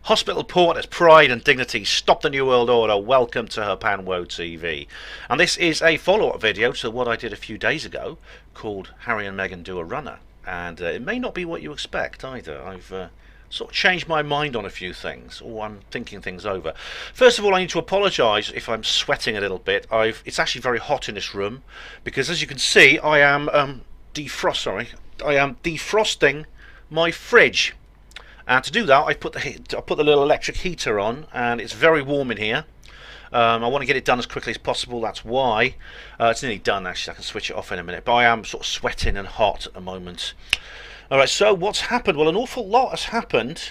Hospital port as pride and dignity stop the New World Order. Welcome to Her Panwo TV. And this is a follow-up video to what I did a few days ago called Harry and Meghan Do a Runner. And it may not be what you expect either. I've sort of changed my mind on a few things, or I'm thinking things over. First of all, I need to apologise if I'm sweating a little bit. It's actually very hot in this room because, as you can see, I am defrosting my fridge. And to do that, I put the little electric heater on, and it's very warm in here. I want to get it done as quickly as possible. That's why it's nearly done. Actually, I can switch it off in a minute. But I am sort of sweating and hot at the moment. All right. So what's happened? Well, an awful lot has happened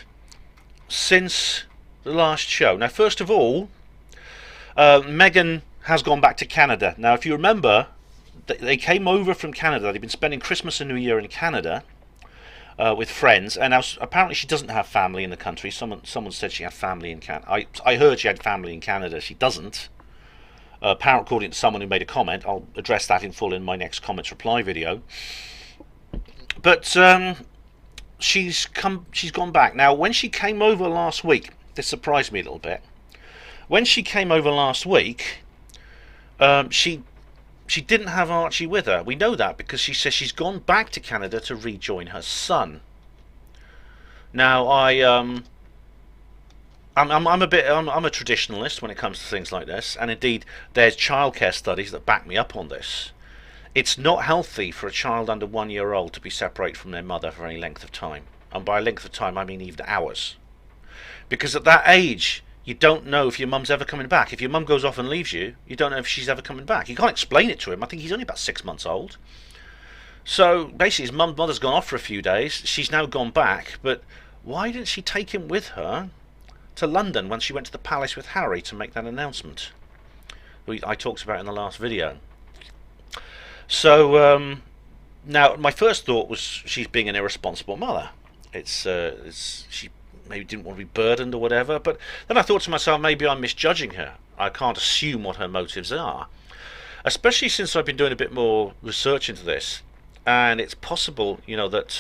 since the last show. Now, first of all, Meghan has gone back to Canada. Now, if you remember, they came over from Canada. They've been spending Christmas and New Year in Canada. With friends, and now apparently she doesn't have family in the country. Someone said she had family in Canada. I heard she had family in Canada. She doesn't. Apparently, according to someone who made a comment. I'll address that in full in my next comments reply video. But she's gone back. Now, when she came over last week, this surprised me a little bit. When she came over last week, she didn't have Archie with her. We know that because she says she's gone back to Canada to rejoin her son. Now, I'm a traditionalist when it comes to things like this, and indeed, there's childcare studies that back me up on this. It's not healthy for a child under 1 year old to be separated from their mother for any length of time, and by length of time I mean even hours, because at that age, you don't know if your mum's ever coming back. If your mum goes off and leaves you, you don't know if she's ever coming back. You can't explain it to him. I think he's only about 6 months old. So basically his mother's gone off for a few days. She's now gone back. But why didn't she take him with her to London when she went to the palace with Harry to make that announcement I talked about in the last video? So now my first thought was she's being an irresponsible mother. She maybe didn't want to be burdened or whatever, but then I thought to myself, maybe I'm misjudging her. I can't assume what her motives are, especially since I've been doing a bit more research into this, and it's possible, that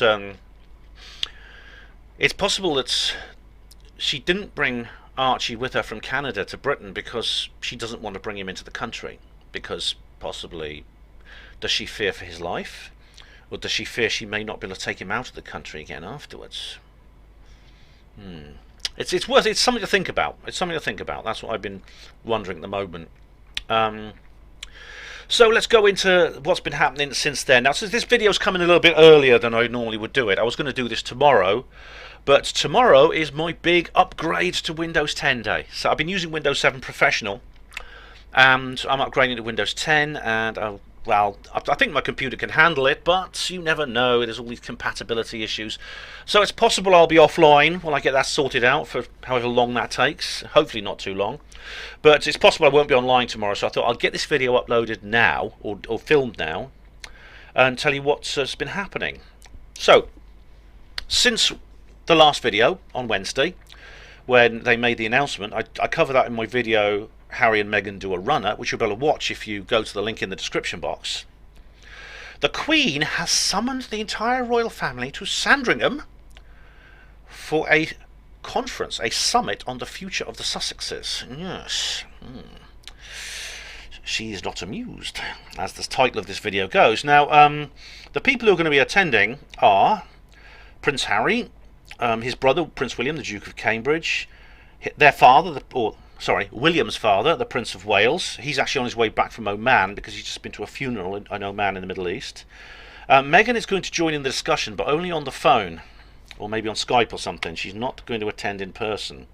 she didn't bring Archie with her from Canada to Britain because she doesn't want to bring him into the country, because possibly, does she fear for his life, or does she fear she may not be able to take him out of the country again afterwards? It's something to think about. It's something to think about. That's what I've been wondering at the moment. So let's go into what's been happening since then. Now, since this video's coming a little bit earlier than I normally would do it, I was going to do this tomorrow, but tomorrow is my big upgrade to Windows 10 day. So I've been using Windows 7 Professional, and I'm upgrading to Windows 10, and well, I think my computer can handle it, but you never know. There's all these compatibility issues. So it's possible I'll be offline while I get that sorted out for however long that takes. Hopefully not too long. But it's possible I won't be online tomorrow, so I thought I'll get this video uploaded now, or filmed now, and tell you what's been happening. So, since the last video on Wednesday, when they made the announcement, I cover that in my video Harry and Meghan Do a Runner, which you'll be able to watch if you go to the link in the description box. The Queen has summoned the entire royal family to Sandringham for a conference, a summit on the future of the Sussexes. Yes. She is not amused, as the title of this video goes. Now, the people who are going to be attending are Prince Harry, his brother Prince William, the Duke of Cambridge, their father, William's father, the Prince of Wales. He's actually on his way back from Oman because he's just been to a funeral in Oman in the Middle East. Meghan is going to join in the discussion, but only on the phone, or maybe on Skype or something. She's not going to attend in person.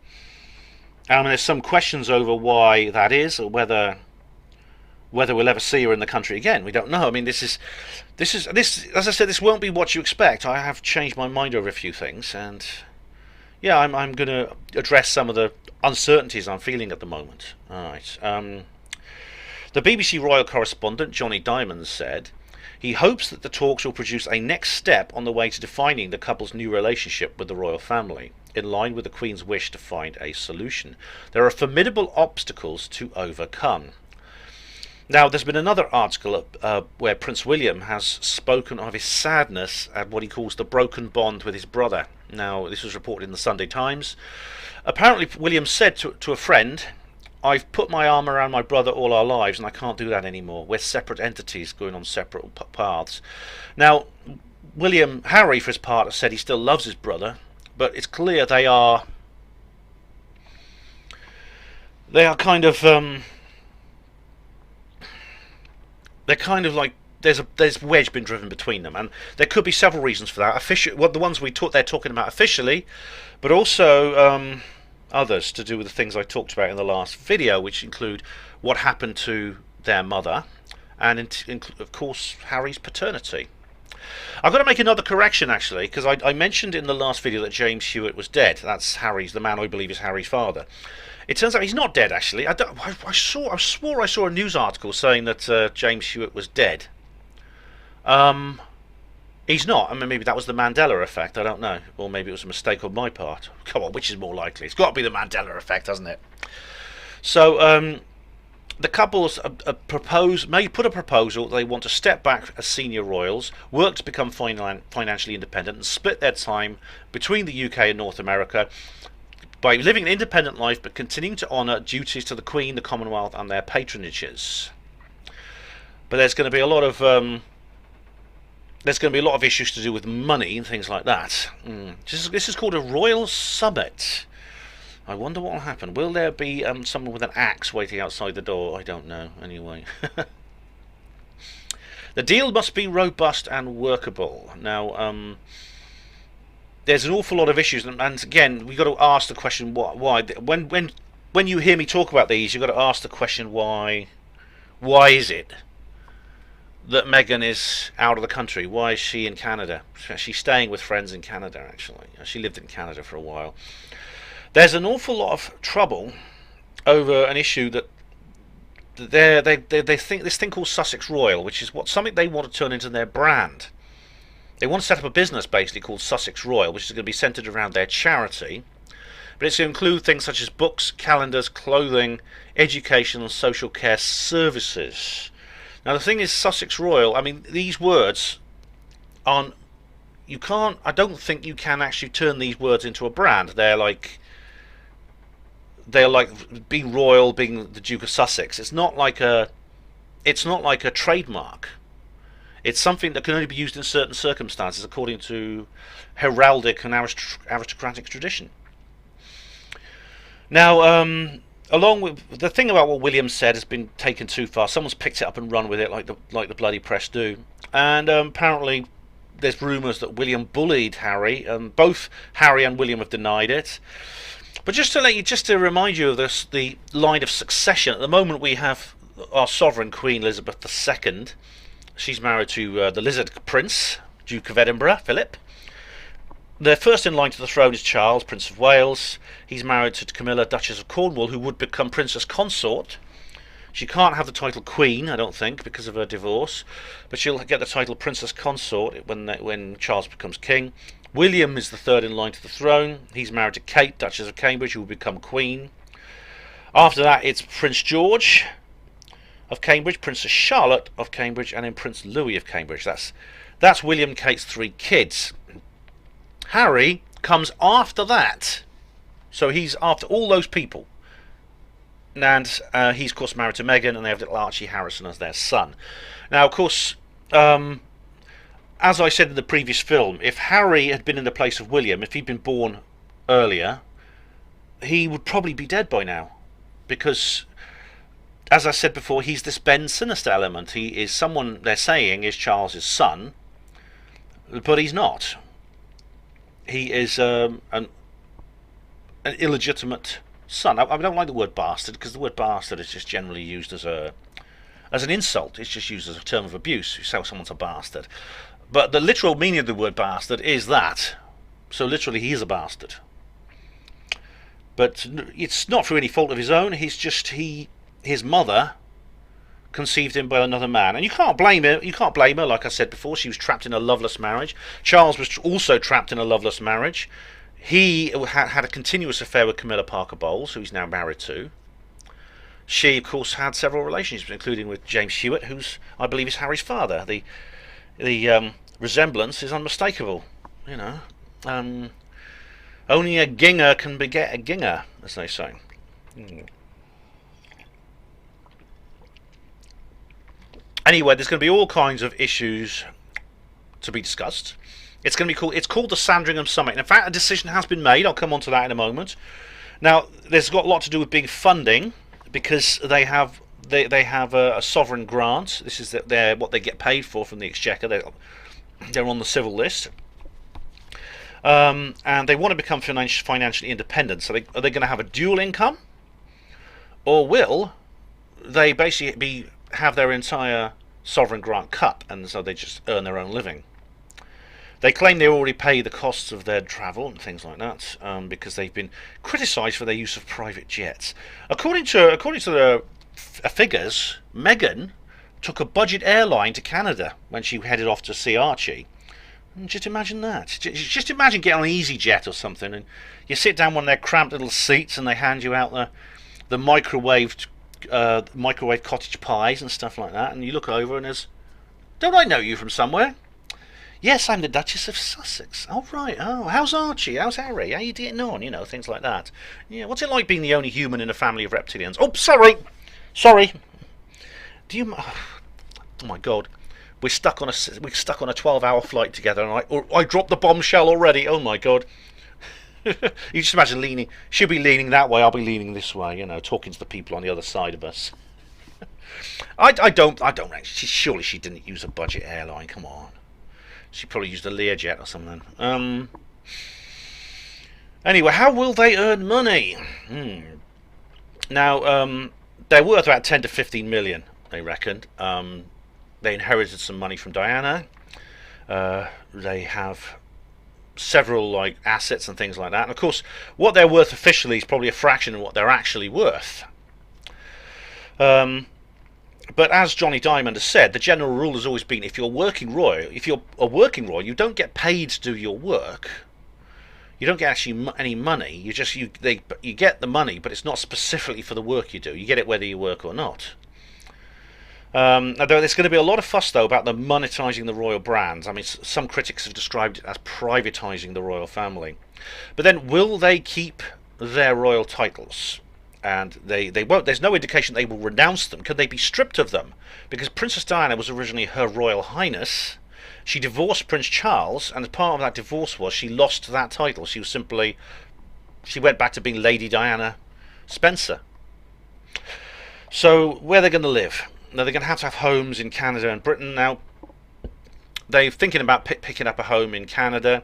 There's some questions over why that is, or whether we'll ever see her in the country again. We don't know. I mean, this as I said, this won't be what you expect. I have changed my mind over a few things, and yeah, I'm going to address some of the uncertainties I'm feeling at the moment. Alright. The BBC royal correspondent Johnny Diamond said he hopes that the talks will produce a next step on the way to defining the couple's new relationship with the royal family, in line with the Queen's wish to find a solution. There are formidable obstacles to overcome. Now, there's been another article where Prince William has spoken of his sadness at what he calls the broken bond with his brother. Now, this was reported in the Sunday Times. Apparently, William said to a friend, "I've put my arm around my brother all our lives, and I can't do that anymore. We're separate entities going on separate paths." Now, Harry, for his part, has said he still loves his brother, but it's clear they are kind of they're kind of like there's a wedge been driven between them, and there could be several reasons for that. The ones they're talking about officially, but also others to do with the things I talked about in the last video, which include what happened to their mother, and of course Harry's paternity. I've got to make another correction actually, because I mentioned in the last video that James Hewitt was dead. That's the man I believe is Harry's father. It turns out he's not dead actually. I swore I saw a news article saying that James Hewitt was dead. He's not. I mean, maybe that was the Mandela effect. I don't know, or maybe it was a mistake on my part. Come on, which is more likely? It's got to be the Mandela effect, hasn't it? So the couples may put a proposal. They want to step back as senior royals, work to become financially independent, and split their time between the UK and North America by living an independent life but continuing to honour duties to the Queen, the Commonwealth and their patronages. But there's going to be a lot of issues to do with money and things like that. This is called a royal summit. I wonder what will happen. Will there be someone with an axe waiting outside the door? I don't know. Anyway. The deal must be robust and workable. Now, there's an awful lot of issues, and again, we've got to ask the question why. When you hear me talk about these, you've got to ask the question why. Why is it that Meghan is out of the country? Why is she in Canada? She's staying with friends in Canada, actually. She lived in Canada for a while. There's an awful lot of trouble over an issue that they think this thing called Sussex Royal, which is something they want to turn into their brand. They want to set up a business basically called Sussex Royal, which is going to be centred around their charity, but it's going to include things such as books, calendars, clothing, education and social care services. Now the thing is, Sussex Royal, I mean, these words aren't, I don't think you can actually turn these words into a brand. They're like being royal, being the Duke of Sussex. It's not like a trademark. It's something that can only be used in certain circumstances according to heraldic and aristocratic tradition. Now, along with the thing about what William said has been taken too far. Someone's picked it up and run with it like the bloody press do. And apparently there's rumours that William bullied Harry, and both Harry and William have denied it. But just to remind you of this, the line of succession. At the moment we have our sovereign Queen Elizabeth II. She's married to the Lizard Prince, Duke of Edinburgh, Philip. The first in line to the throne is Charles, Prince of Wales. He's married to Camilla, Duchess of Cornwall, who would become Princess Consort. She can't have the title Queen, I don't think, because of her divorce, but she'll get the title Princess Consort when Charles becomes king. William is the third in line to the throne. He's married to Kate, Duchess of Cambridge, who will become Queen. After that, it's Prince George of Cambridge, Princess Charlotte of Cambridge, and then Prince Louis of Cambridge. That's William and Kate's three kids. Harry comes after that, so he's after all those people, and he's of course married to Meghan, and they have little Archie Harrison as their son. Now, of course, as I said in the previous film, if Harry had been in the place of William, if he'd been born earlier, he would probably be dead by now, because, as I said before, he's this Ben Sinister element. He is someone they're saying is Charles's son, but he's not. He is an illegitimate son. I don't like the word bastard, because the word bastard is just generally used as an insult. It's just used as a term of abuse. You say someone's a bastard. But the literal meaning of the word bastard is that. So literally he is a bastard. But it's not through any fault of his own. His mother conceived him by another man, and you can't blame her. Like I said before, she was trapped in a loveless marriage. Charles was also trapped in a loveless marriage. He had a continuous affair with Camilla Parker Bowles, who he's now married to. She, of course, had several relationships, including with James Hewitt, who's, I believe, is Harry's father. The resemblance is unmistakable. You know, only a ginger can beget a ginger, as they say. Anyway, there's going to be all kinds of issues to be discussed. It's going to be called. It's called the Sandringham Summit. And in fact, a decision has been made. I'll come on to that in a moment. Now, there's got a lot to do with being funding, because they have a sovereign grant. This is what they get paid for from the Exchequer. They're on the civil list, and they want to become financially independent. So are they going to have a dual income, or will they basically have their entire sovereign grant cut, and so they just earn their own living? They claim they already pay the costs of their travel and things like that, because they've been criticised for their use of private jets. According to the figures, Meghan took a budget airline to Canada when she headed off to see Archie. And just imagine that. Just imagine getting on an EasyJet or something, and you sit down one of their cramped little seats, and they hand you out the microwave cottage pies and stuff like that, and you look over and there's, don't I know you from somewhere? Yes, I'm the Duchess of Sussex. Oh, right. Oh, how's Archie? How's Harry? How you getting on? You know, things like that. Yeah, what's it like being the only human in a family of reptilians? Oh, sorry. Do you? Oh my God, we're stuck on a 12-hour flight together, and I dropped the bombshell already. Oh my God. You just imagine leaning. She'll be leaning that way. I'll be leaning this way. You know, talking to the people on the other side of us. I don't. Surely she didn't use a budget airline. Come on. She probably used a Learjet or something. Anyway, how will they earn money? Now, they're worth about 10 to 15 million, they reckoned. They inherited some money from Diana. They have several assets and things like that. And of course, what they're worth officially is probably a fraction of what they're actually worth. But as Johnny Diamond has said, the general rule has always been: if you're a working royal, you don't get paid to do your work. You don't get actually any money. You get the money, but it's not specifically for the work you do. You get it whether you work or not. Although there's going to be a lot of fuss though about the monetising the royal brands. I mean, some critics have described it as privatising the royal family. But then, will they keep their royal titles? And they won't. There's no indication they will renounce them. Could they be stripped of them? Because Princess Diana was originally Her Royal Highness. She divorced Prince Charles, and as part of that divorce was she lost that title. She went back to being Lady Diana Spencer. So where are they going to live? Now, they're going to have homes in Canada and Britain. Now, they're thinking about picking up a home in Canada.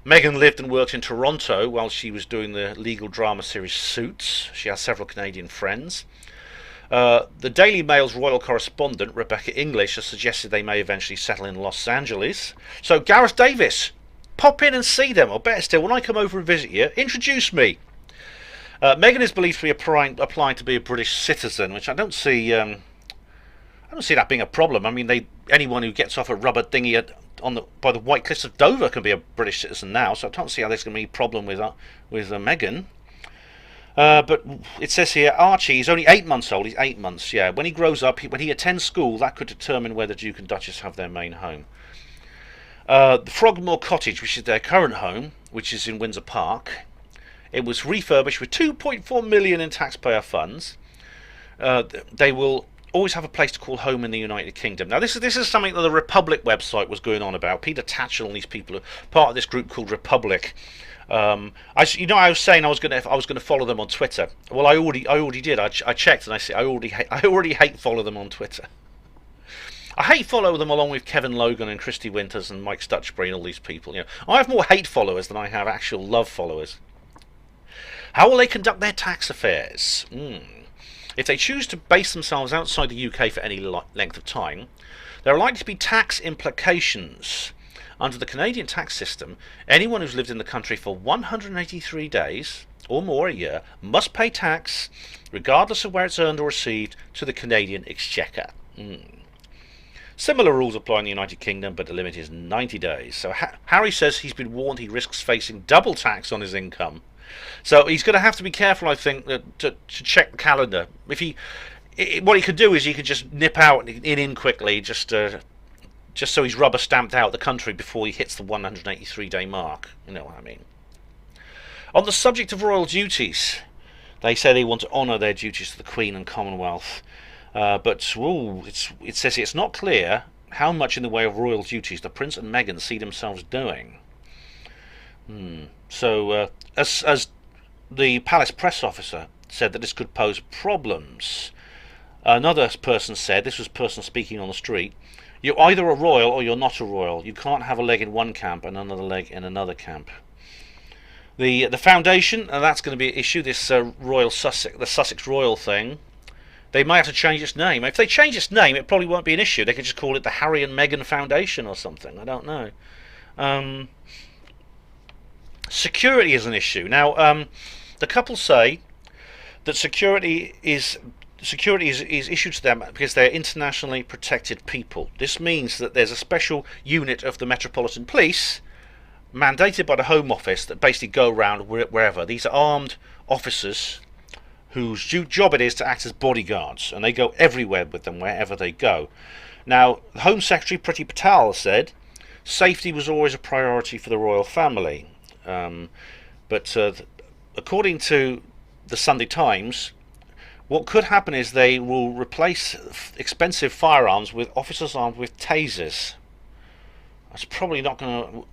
Meghan lived and worked in Toronto while she was doing the legal drama series Suits. She has several Canadian friends. The Daily Mail's royal correspondent, Rebecca English, has suggested they may eventually settle in Los Angeles. So, Gareth Davis, pop in and see them. Or better still, when I come over and visit you, introduce me. Meghan is believed to be applying to be a British citizen, which I don't see that being a problem. I mean, anyone who gets off a rubber dinghy by the White Cliffs of Dover can be a British citizen now, so I don't see how there's going to be a problem with Meghan. But it says here, Archie is only 8 months old. He's 8 months, yeah. When he grows up, when he attends school, that could determine where the Duke and Duchess have their main home. The Frogmore Cottage, which is their current home, which is in Windsor Park, it was refurbished with 2.4 million in taxpayer funds. They will always have a place to call home in the United Kingdom. Now, this is something that the Republic website was going on about. Peter Tatchell and these people are part of this group called Republic. I was saying I was going to follow them on Twitter. Well, I already did. I checked and I already hate follow them on Twitter. I hate follow them along with Kevin Logan and Christy Winters and Mike Stutchbury and all these people. You know, I have more hate followers than I have actual love followers. How will they conduct their tax affairs? If they choose to base themselves outside the UK for any length of time, there are likely to be tax implications. Under the Canadian tax system, anyone who's lived in the country for 183 days or more a year must pay tax, regardless of where it's earned or received, to the Canadian Exchequer. Similar rules apply in the United Kingdom, but the limit is 90 days. So Harry says he's been warned he risks facing double tax on his income So he's going to have to be careful, I think, to check the calendar. What he could do is he could just nip out in quickly, just so he's rubber stamped out the country before he hits the 183-day mark. You know what I mean? On the subject of royal duties, they say they want to honour their duties to the Queen and Commonwealth, but it says it's not clear how much in the way of royal duties the Prince and Meghan see themselves doing. So, as the palace press officer said, that this could pose problems. Another person said, this was a person speaking on the street, "You're either a royal or you're not a royal. You can't have a leg in one camp and another leg in another camp." The foundation, and that's going to be an issue, this the Sussex Royal thing. They might have to change its name. If they change its name, it probably won't be an issue. They could just call it the Harry and Meghan Foundation or something. I don't know. Security is an issue. Now, the couple say that security is issued to them because they're internationally protected people. This means that there's a special unit of the Metropolitan Police mandated by the Home Office that basically go around wherever. These are armed officers whose job it is to act as bodyguards, and they go everywhere with them wherever they go. Now, the Home Secretary Priti Patel said safety was always a priority for the royal family, but according to the Sunday Times, what could happen is they will replace expensive firearms with officers armed with tasers. That's probably not going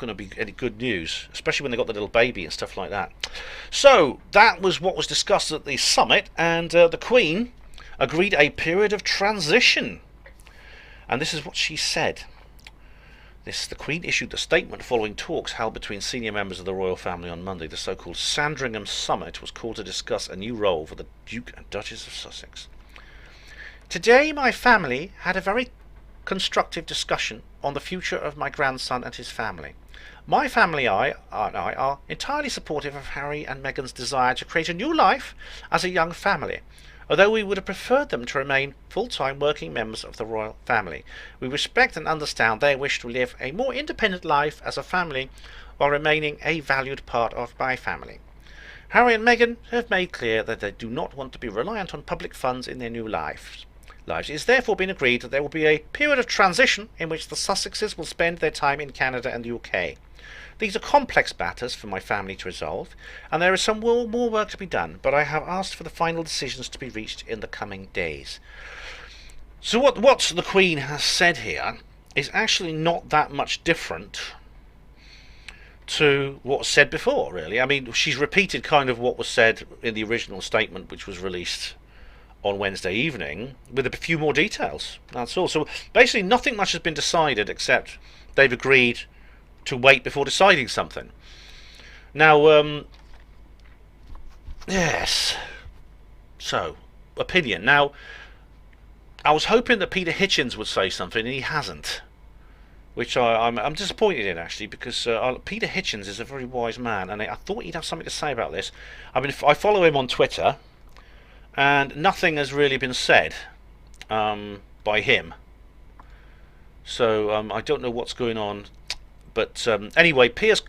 to be any good news, especially when they got the little baby and stuff like that. So that was what was discussed at the summit, and the Queen agreed a period of transition. And this is what she said. The Queen issued the statement following talks held between senior members of the royal family on Monday. The so-called Sandringham summit was called to discuss a new role for the Duke and Duchess of Sussex. "Today my family had a very constructive discussion on the future of my grandson and his family. My family and I are entirely supportive of Harry and Meghan's desire to create a new life as a young family, although we would have preferred them to remain full-time working members of the royal family. We respect and understand their wish to live a more independent life as a family while remaining a valued part of my family. Harry and Meghan have made clear that they do not want to be reliant on public funds in their new lives. It has therefore been agreed that there will be a period of transition in which the Sussexes will spend their time in Canada and the UK. These are complex matters for my family to resolve, and there is some more work to be done, but I have asked for the final decisions to be reached in the coming days." So what the Queen has said here is actually not that much different to what was said before, really. I mean, she's repeated kind of what was said in the original statement, which was released on Wednesday evening, with a few more details. That's all. So basically nothing much has been decided, except they've agreed to wait before deciding something. Now, yes. So, opinion. Now, I was hoping that Peter Hitchens would say something, and he hasn't, which I'm disappointed in, actually, because Peter Hitchens is a very wise man, and I thought he'd have something to say about this. I mean, I follow him on Twitter, and nothing has really been said by him. So I don't know what's going on. But anyway, Piers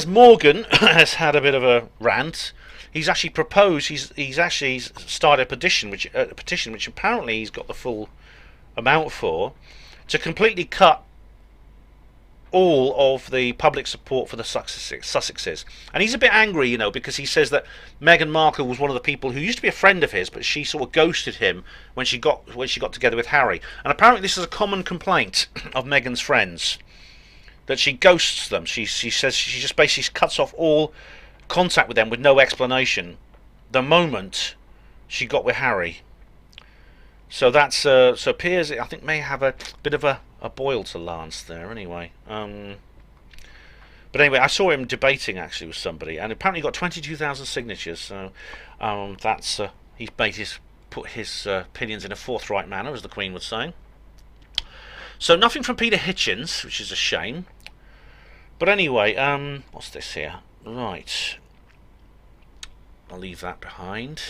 Morgan has had a bit of a rant. He's actually proposed. He's actually started a petition, which apparently he's got the full amount for, to completely cut all of the public support for the Sussexes. And he's a bit angry, you know, because he says that Meghan Markle was one of the people who used to be a friend of his, but she sort of ghosted him when she got together with Harry. And apparently this is a common complaint of Meghan's friends, that she ghosts them. She says she just basically cuts off all contact with them with no explanation the moment she got with Harry. So that's so Piers, I think, may have a bit of a boil to lance there. Anyway, but anyway, I saw him debating actually with somebody, and apparently got 22,000 signatures. So that's he's put his opinions in a forthright manner, as the Queen would say. So nothing from Peter Hitchens, which is a shame. But anyway, what's this here? Right, I'll leave that behind.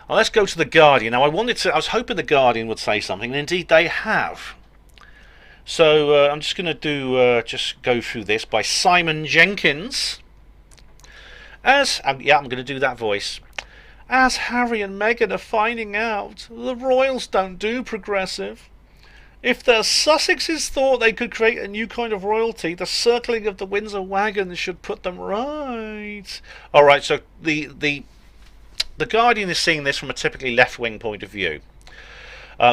Well, let's go to the Guardian. Now, I was hoping the Guardian would say something, and indeed they have. So I'm just going to do just go through this by Simon Jenkins. Yeah, I'm going to do that voice. As Harry and Meghan are finding out, the royals don't do progressive. If the Sussexes thought they could create a new kind of royalty, the circling of the Windsor wagons should put them right. All right, so the Guardian is seeing this from a typically left-wing point of view.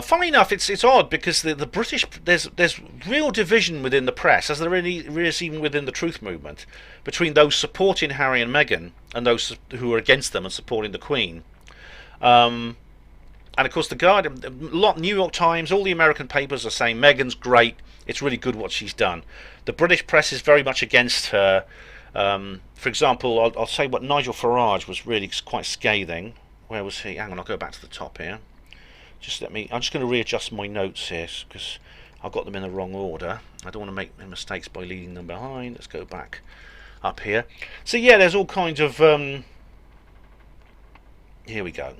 Funnily enough, it's odd because the British there's real division within the press, as there really is even within the Truth movement, between those supporting Harry and Meghan and those who are against them and supporting the Queen. And of course, the Guardian, New York Times, all the American papers are saying Meghan's great. It's really good what she's done. The British press is very much against her. For example, I'll say what Nigel Farage was really quite scathing. Where was he? Hang on, I'll go back to the top here. I'm just going to readjust my notes here because I've got them in the wrong order. I don't want to make mistakes by leaving them behind. Let's go back up here. So yeah, there's all kinds of here we go.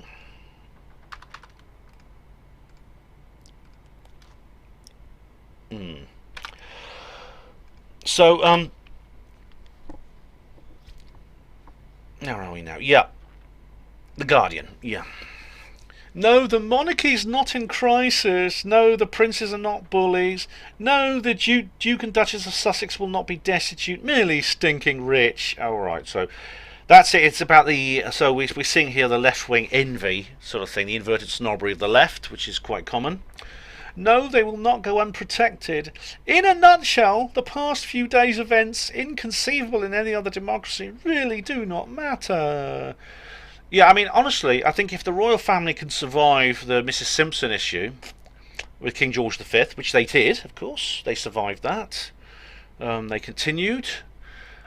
So where are we now? Yeah, the Guardian. Yeah. No, the monarchy's not in crisis. No, the princes are not bullies. No, the Duke and Duchess of Sussex will not be destitute, merely stinking rich. Alright, so that's it. It's about so we're seeing here the left-wing envy sort of thing, the inverted snobbery of the left, which is quite common. No, they will not go unprotected. In a nutshell, the past few days' events, inconceivable in any other democracy, really do not matter. Yeah, I mean, honestly, I think if the royal family can survive the Mrs. Simpson issue with King George V, which they did, of course, they survived that. They continued.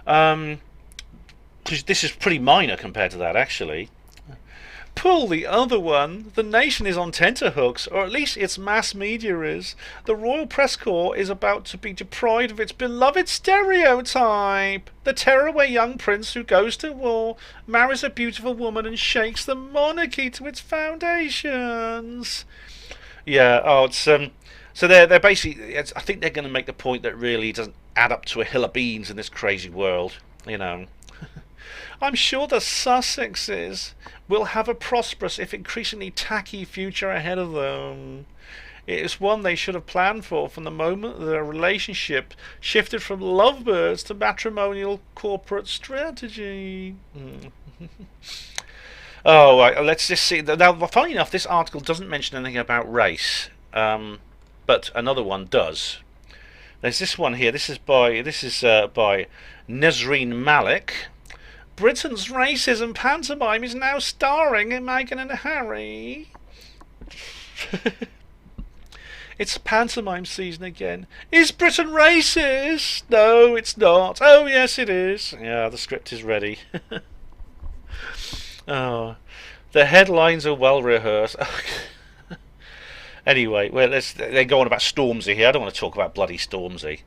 This is pretty minor compared to that, actually. Pull the other one. The nation is on tenterhooks, or at least its mass media is. The Royal Press Corps is about to be deprived of its beloved stereotype. The tearaway young prince who goes to war, marries a beautiful woman and shakes the monarchy to its foundations. Yeah, it's so they're basically, I think they're going to make the point that really doesn't add up to a hill of beans in this crazy world, you know. I'm sure the Sussexes will have a prosperous, if increasingly tacky, future ahead of them. It is one they should have planned for from the moment their relationship shifted from lovebirds to matrimonial corporate strategy. Oh, right, let's just see. Now, funny enough, this article doesn't mention anything about race, but another one does. There's this one here. This is by Nesreen Malik. Britain's racism pantomime is now starring in Meghan and Harry. It's pantomime season again. Is Britain racist? No, it's not. Oh, yes, it is. Yeah, the script is ready. Oh, the headlines are well rehearsed. Anyway, well, they go on about Stormzy here. I don't want to talk about bloody Stormzy.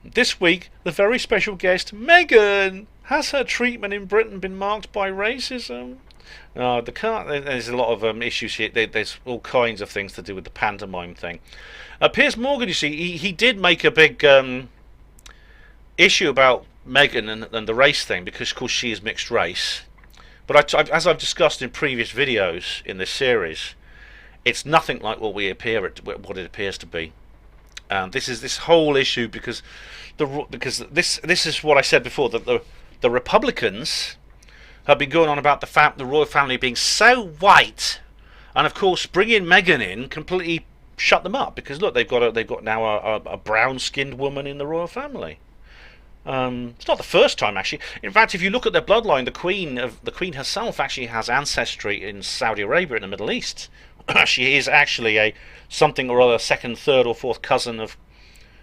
This week, the very special guest, Meghan. Has her treatment in Britain been marked by racism? There's a lot of issues here. There's all kinds of things to do with the pantomime thing. Piers Morgan, you see, he did make a big issue about Meghan and the race thing because, of course, she is mixed race. But as I've discussed in previous videos in this series, it's nothing like what it appears to be. This is this whole issue because this is what I said before, that the Republicans have been going on about the royal family being so white, and of course bringing Meghan in completely shut them up because look, they've got now a brown-skinned woman in the royal family. It's not the first time, actually. In fact, if you look at their bloodline, the Queen herself actually has ancestry in Saudi Arabia in the Middle East. She is actually a something or other second, third, or fourth cousin of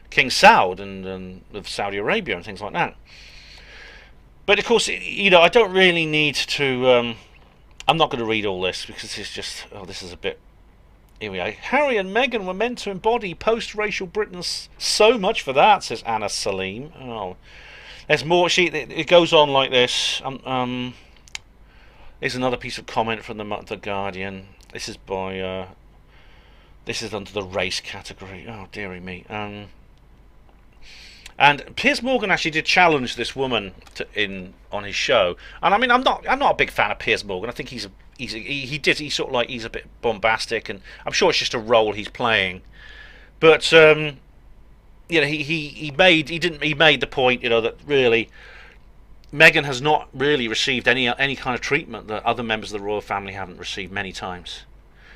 King Saud and of Saudi Arabia and things like that. But of course, you know, I don't really need to. I'm not going to read all this because it's just. Oh, this is a bit. Here we go. Harry and Meghan were meant to embody post-racial Britain. So much for that, says Anna Salim. Oh, there's more. It goes on like this. Here's another piece of comment from the Guardian. This is by This is under the race category. Oh, dearie me. And Piers Morgan actually did challenge this woman on his show. And I mean, I'm not a big fan of Piers Morgan. I think he's a bit bombastic, and I'm sure it's just a role he's playing. But you know, he made the point, you know, that really Meghan has not really received any kind of treatment that other members of the royal family haven't received many times.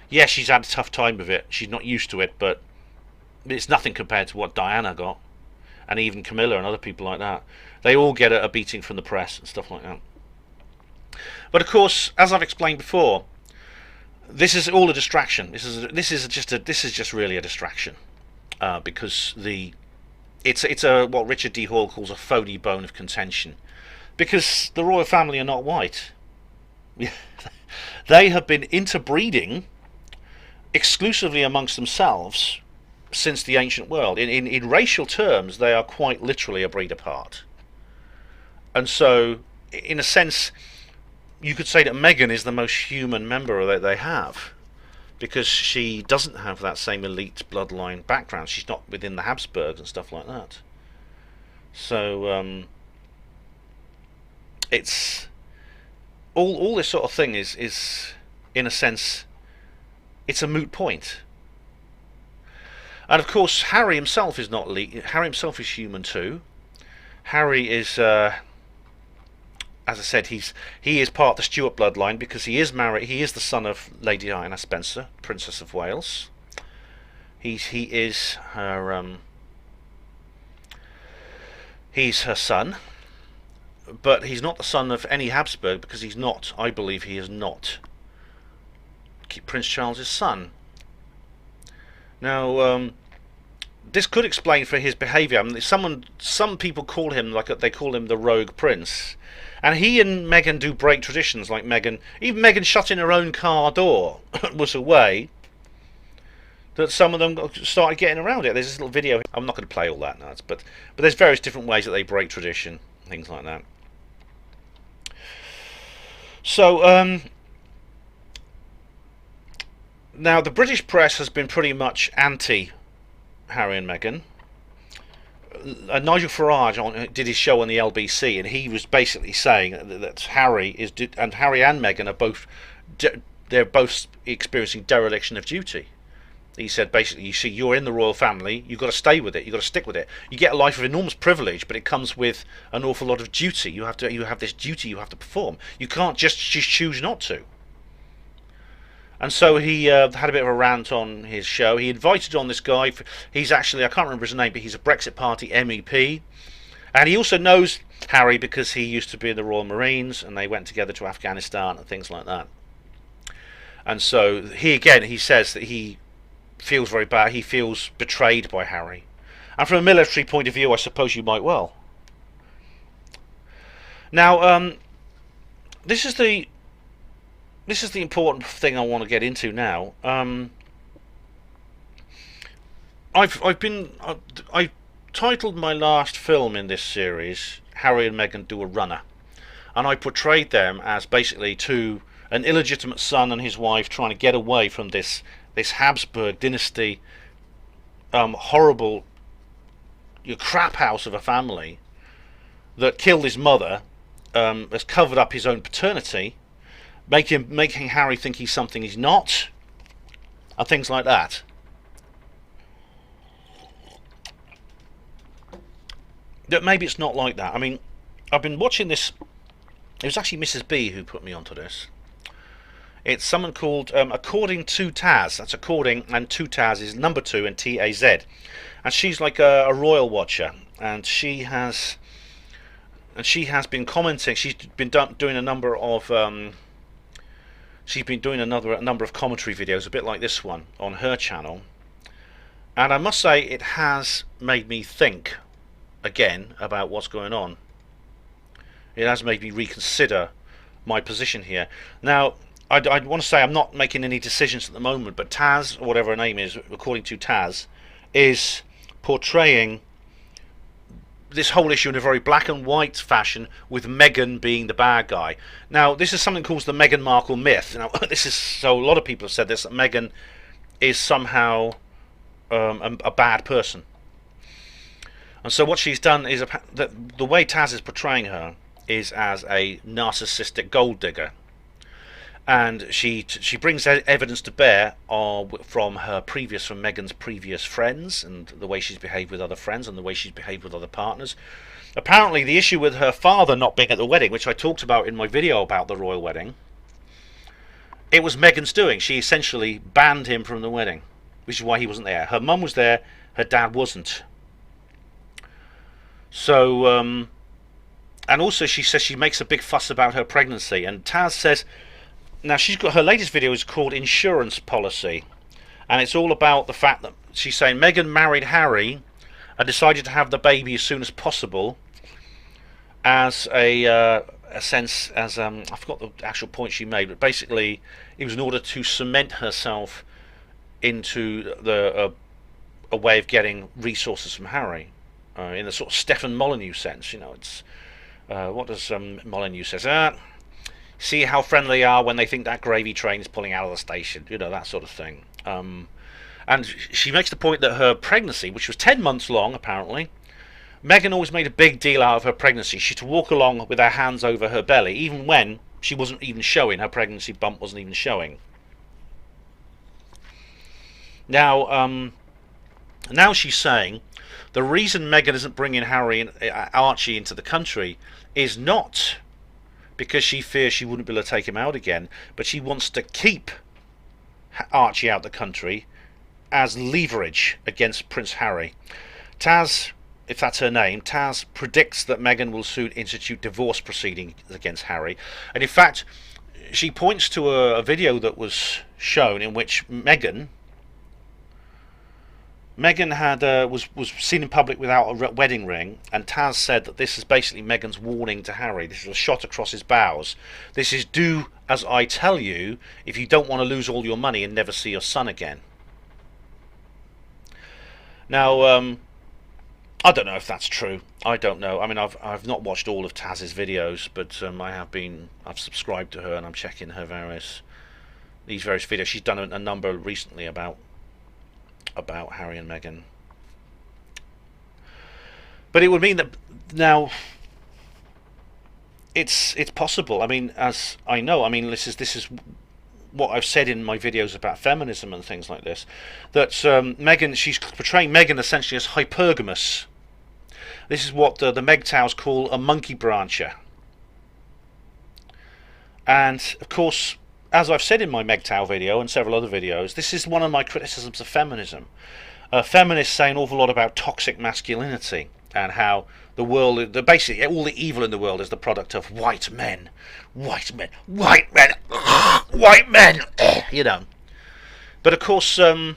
Yes, she's had a tough time with it. She's not used to it, but it's nothing compared to what Diana got, and even Camilla and other people like that. They all get a beating from the press and stuff like that. But of course, as I've explained before, this is all a distraction. This is just really a distraction, because it's a what Richard D. Hall calls a phony bone of contention, because the royal family are not white. They have been interbreeding exclusively amongst themselves since the ancient world. In racial terms, they are quite literally a breed apart. And so, in a sense, you could say that Meghan is the most human member that they have, because she doesn't have that same elite bloodline background. She's not within the Habsburgs and stuff like that. So it's all this sort of thing is in a sense, it's a moot point. And of course, Harry himself is not elite. Harry himself is human too. Harry is, as I said, he is part of the Stuart bloodline because he is married. He is the son of Lady Diana Spencer, Princess of Wales. He is her he's her son, but he's not the son of any Habsburg because he's not. I believe he is not Prince Charles's son. Now, this could explain for his behaviour. I mean, some people call him they call him the rogue prince, and he and Meghan do break traditions. Like even Meghan shutting her own car door was a way that some of them started getting around it. There's this little video. I'm not going to play all that now, but there's various different ways that they break tradition, things like that. So now the British press has been pretty much anti Harry and Meghan. Nigel Farage did his show on the LBC, and he was basically saying that Harry and Meghan are both experiencing dereliction of duty. He said basically, you see, you're in the royal family, you've got to stay with it, you've got to stick with it. You get a life of enormous privilege, but it comes with an awful lot of duty. You have this duty you have to perform. You can't just choose not to. And so he had a bit of a rant on his show. He invited on this guy. He's actually, I can't remember his name, but he's a Brexit Party MEP. And he also knows Harry because he used to be in the Royal Marines, and they went together to Afghanistan and things like that. And so he says that he feels very bad. He feels betrayed by Harry. And from a military point of view, I suppose you might well. Now, this is the important thing I want to get into now. I titled my last film in this series Harry and Meghan Do a Runner, and I portrayed them as basically an illegitimate son and his wife trying to get away from this Habsburg dynasty, horrible crap house of a family that killed his mother, has covered up his own paternity, making Harry think he's something he's not, and things like that. That maybe it's not like that. I mean, I've been watching this. It was actually Mrs. B who put me onto this. It's someone called According to Taz. That's according, and to Taz is number 2 and TAZ. And she's like a royal watcher, and she has been commenting. She's been doing a number of number of commentary videos, a bit like this one, on her channel. And I must say, it has made me think again about what's going on. It has made me reconsider my position here. Now, I want to say I'm not making any decisions at the moment, but Taz, or whatever her name is, according to Taz, is portraying this whole issue in a very black and white fashion, with Meghan being the bad guy. Now, this is something called the Meghan Markle myth. Now, so a lot of people have said this, that Meghan is somehow a bad person. And so what she's done is the way Taz is portraying her is as a narcissistic gold digger, and she brings evidence to bear from Megan's previous friends, and the way she's behaved with other friends and the way she's behaved with other partners. Apparently the issue with her father not being at the wedding, which I talked about in my video about the royal wedding, it was Megan's doing. She essentially banned him from the wedding, which is why he wasn't there. Her mum was there, her dad wasn't. So, and also she says she makes a big fuss about her pregnancy. And Taz says, now she's got, her latest video is called Insurance Policy. And it's all about the fact that she's saying Meghan married Harry and decided to have the baby as soon as possible as I forgot the actual point she made, but basically it was in order to cement herself into a way of getting resources from Harry. In a sort of Stefan Molyneux sense, it's what does Molyneux says? See how friendly they are when they think that gravy train is pulling out of the station, that sort of thing. And she makes the point that her pregnancy, which was 10 months long, apparently, Meghan always made a big deal out of her pregnancy. She had to walk along with her hands over her belly, even when she wasn't even showing. Her pregnancy bump wasn't even showing. Now she's saying the reason Meghan isn't bringing Harry and Archie into the country is not because she fears she wouldn't be able to take him out again, but she wants to keep Archie out of the country as leverage against Prince Harry. Taz, if that's her name, Taz predicts that Meghan will soon institute divorce proceedings against Harry. And in fact, she points to a video that was shown in which Meghan had was seen in public without a wedding ring, and Taz said that this is basically Meghan's warning to Harry. This is a shot across his bows. This is do as I tell you if you don't want to lose all your money and never see your son again. Now, I don't know if that's true. I don't know. I mean, I've not watched all of Taz's videos, but I've subscribed to her and I'm checking her various videos. She's done a number recently about Harry and Meghan. But it would mean that now it's possible. I mean, as I know, this is what I've said in my videos about feminism and things like this, that Meghan, she's portraying Meghan essentially as hypergamous. This is what the MGTOWs call a monkey brancher. And of course, as I've said in my MGTOW video and several other videos, this is one of my criticisms of feminism. Feminists say an awful lot about toxic masculinity and how the world, basically all the evil in the world is the product of white men. White men. White men. White men. But of course, the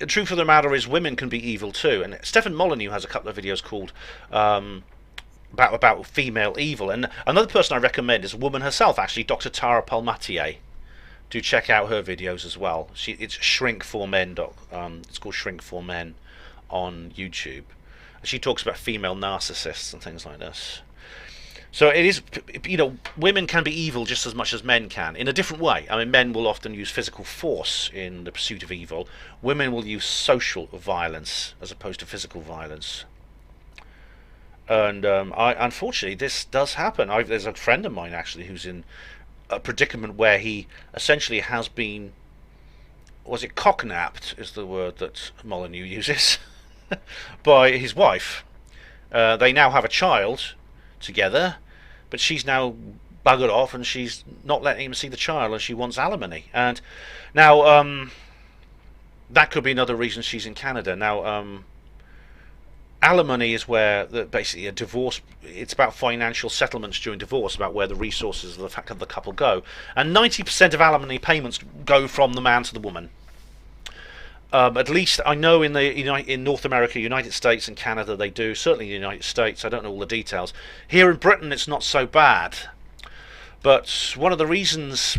truth of the matter is women can be evil too. And Stefan Molyneux has a couple of videos called about female evil. And another person I recommend is a woman herself, actually, Dr. Tara Palmatier. Do check out her videos as well. It's Shrink for Men. It's called Shrink for Men on YouTube. She talks about female narcissists and things like this. So it is, women can be evil just as much as men can, in a different way. I mean, men will often use physical force in the pursuit of evil. Women will use social violence as opposed to physical violence. And unfortunately, this does happen. There's a friend of mine, actually, who's in a predicament where he essentially has been, cocknapped is the word that Molyneux uses, by his wife. They now have a child together, but she's now buggered off and she's not letting him see the child and she wants alimony. And now that could be another reason she's in Canada. Now alimony is where basically a divorce, it's about financial settlements during divorce, about where the resources of the couple go, and 90% of alimony payments go from the man to the woman. At least I know in North America, United States and Canada they do, certainly in the United States. I don't know all the details. Here in Britain it's not so bad, but one of the reasons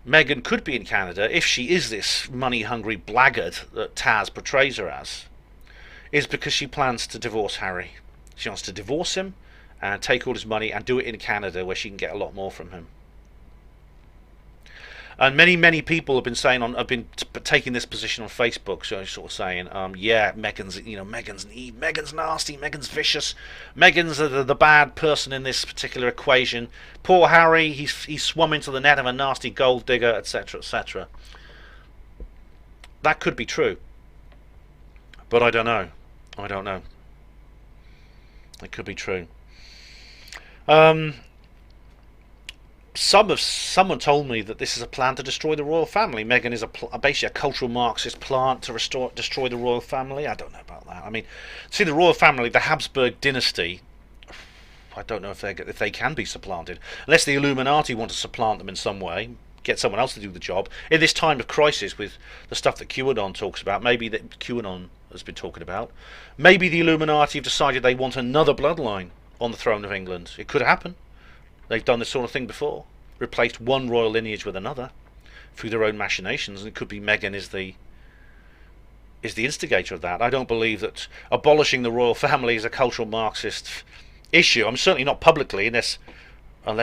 Meghan could be in Canada, if she is this money-hungry blackguard that Taz portrays her as, is because she plans to divorce Harry. She wants to divorce him and take all his money and do it in Canada where she can get a lot more from him. And many people have been saying have been taking this position on Facebook, so sort of saying, yeah, Meghan's nasty, Meghan's vicious, Meghan's the bad person in this particular equation. Poor Harry, he's swum into the net of a nasty gold digger, etc., etc. That could be true, but I don't know. It could be true. Someone told me that this is a plan to destroy the royal family. Meghan is basically a cultural Marxist plant to destroy the royal family. I don't know about that. I mean, see, the royal family, the Habsburg dynasty, I don't know if they can be supplanted, unless the Illuminati want to supplant them in some way, get someone else to do the job. In this time of crisis, with the stuff that QAnon talks about, maybe that QAnon has been talking about, maybe the Illuminati have decided they want another bloodline on the throne of England. It could happen. They've done this sort of thing before, replaced one royal lineage with another through their own machinations, and it could be Meghan is the instigator of that. I don't believe that abolishing the royal family is a cultural Marxist issue. I'm certainly not publicly, unless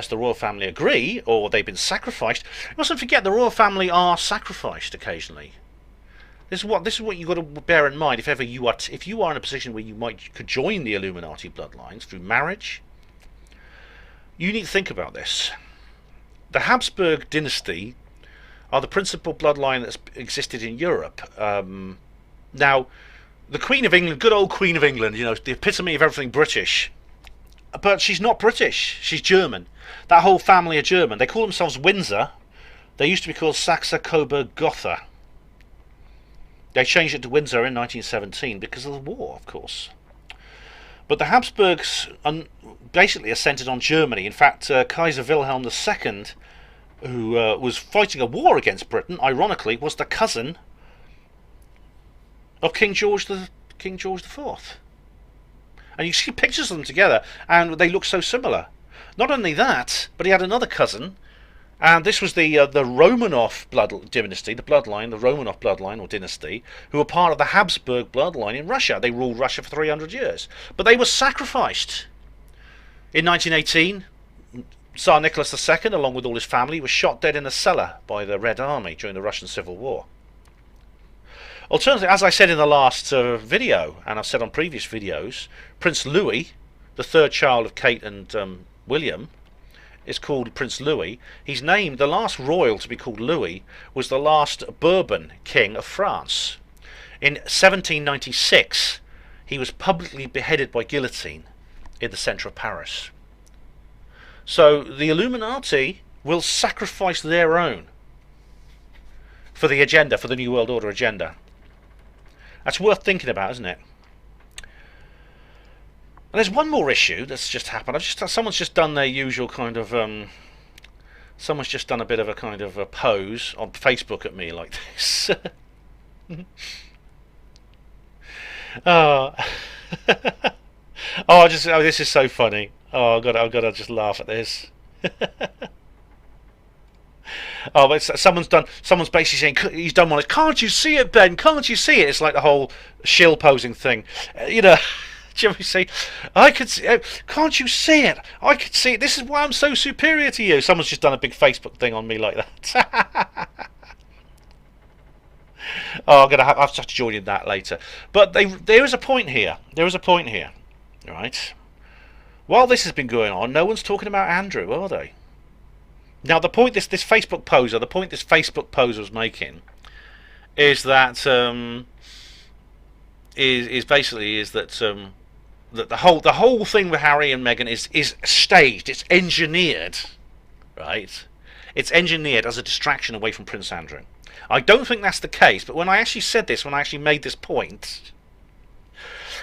the royal family agree or they've been sacrificed. You mustn't forget the royal family are sacrificed occasionally. This is what you've got to bear in mind if you are in a position where you could join the Illuminati bloodlines through marriage. You need to think about this. The Habsburg dynasty are the principal bloodline that's existed in Europe. Now, the Queen of England, good old Queen of England, the epitome of everything British. But she's not British. She's German. That whole family are German. They call themselves Windsor. They used to be called Saxe-Coburg-Gotha. They changed it to Windsor in 1917 because of the war, of course. But the Habsburgs basically ascended on Germany. In fact, Kaiser Wilhelm II, who was fighting a war against Britain, ironically, was the cousin of King George IV. And you see pictures of them together, and they look so similar. Not only that, but he had another cousin, and this was the Romanov dynasty, the Romanov bloodline or dynasty, who were part of the Habsburg bloodline in Russia. They ruled Russia for 300 years. But they were sacrificed. In 1918, Tsar Nicholas II, along with all his family, was shot dead in a cellar by the Red Army during the Russian Civil War. Alternatively, as I said in the last video, and I've said on previous videos, Prince Louis, the third child of Kate and William, is called Prince Louis. He's named, the last royal to be called Louis was the last Bourbon king of France. In 1796, he was publicly beheaded by guillotine in the centre of Paris. So the Illuminati will sacrifice their own for the agenda, for the New World Order agenda. That's worth thinking about, isn't it? And there's one more issue that's just happened. Someone's just done their usual kind of someone's just done a bit of a kind of a pose on Facebook at me like this. Oh, this is so funny. Oh, I've got to just laugh at this. Oh, but someone's basically saying he's done one. Can't you see it, Ben? Can't you see it? It's like the whole shill posing thing, Do you ever see? I could see. Can't you see it? I could see it. This is why I'm so superior to you. Someone's just done a big Facebook thing on me like that. Oh, I'm gonna have to join in that later. But there is a point here. Right? While this has been going on, no one's talking about Andrew, are they? Now, the point this Facebook poser was making is that that the whole thing with Harry and Meghan is staged. It's engineered, right? It's engineered as a distraction away from Prince Andrew. I don't think that's the case, but when I actually made this point,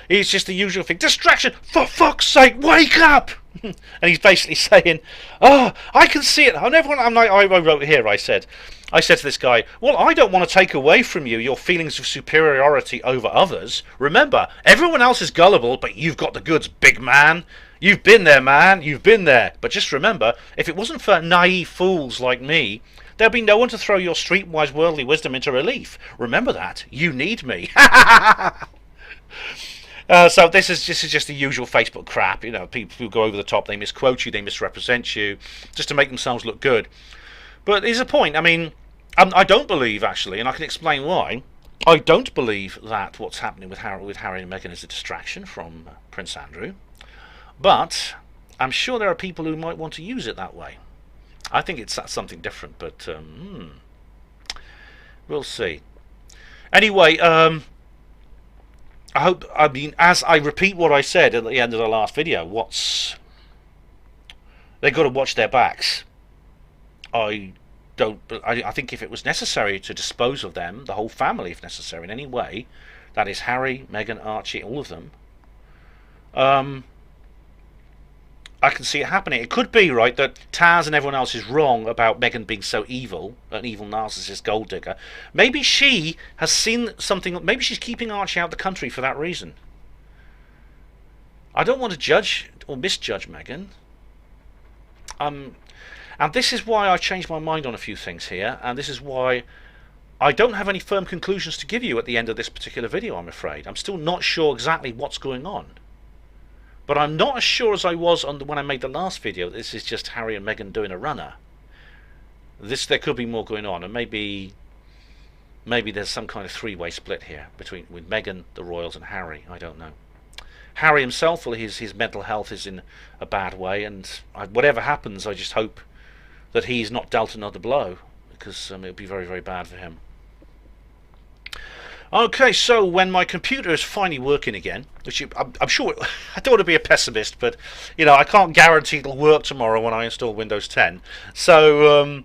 it's just the usual thing. Distraction! For fuck's sake, wake up! And he's basically saying, "Oh, I can see it." I wrote here. I said to this guy, "Well, I don't want to take away from you your feelings of superiority over others. Remember, everyone else is gullible, but you've got the goods, big man. You've been there, man. You've been there. But just remember, if it wasn't for naive fools like me, there'd be no one to throw your streetwise worldly wisdom into relief. Remember that. You need me." So this is just the usual Facebook crap, people who go over the top. They misquote you, they misrepresent you, just to make themselves look good. But here's a point. I mean, I don't believe, actually, and I can explain why. I don't believe that what's happening with Harry and Meghan is a distraction from Prince Andrew. But I'm sure there are people who might want to use it that way. I think it's something different, but we'll see. Anyway, I mean, as I repeat what I said at the end of the last video, they've got to watch their backs. I think if it was necessary to dispose of them, the whole family, if necessary, in any way, that is Harry, Meghan, Archie, all of them, I can see it happening. It could be, right, that Taz and everyone else is wrong about Meghan being so evil, an evil narcissist gold digger. Maybe she has seen something, maybe she's keeping Archie out of the country for that reason. I don't want to judge or misjudge Meghan. And this is why I changed my mind on a few things here, and this is why I don't have any firm conclusions to give you at the end of this particular video, I'm afraid. I'm still not sure exactly what's going on. But I'm not as sure as I was when I made the last video that this is just Harry and Meghan doing a runner. There could be more going on, and maybe there's some kind of three-way split here with Meghan, the royals, and Harry. I don't know. Harry himself, well, his mental health is in a bad way, and whatever happens, I just hope that he's not dealt another blow, because it would be very, very bad for him. Okay, so when my computer is finally working again, which I'm sure, I don't want to be a pessimist, but you know, I can't guarantee it'll work tomorrow when I install Windows 10. So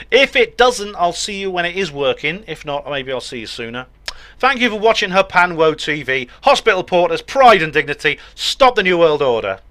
if it doesn't, I'll see you when it is working. If not, maybe I'll see you sooner. Thank you for watching Her Panwo TV. Hospital Porters, Pride and Dignity. Stop the New World Order.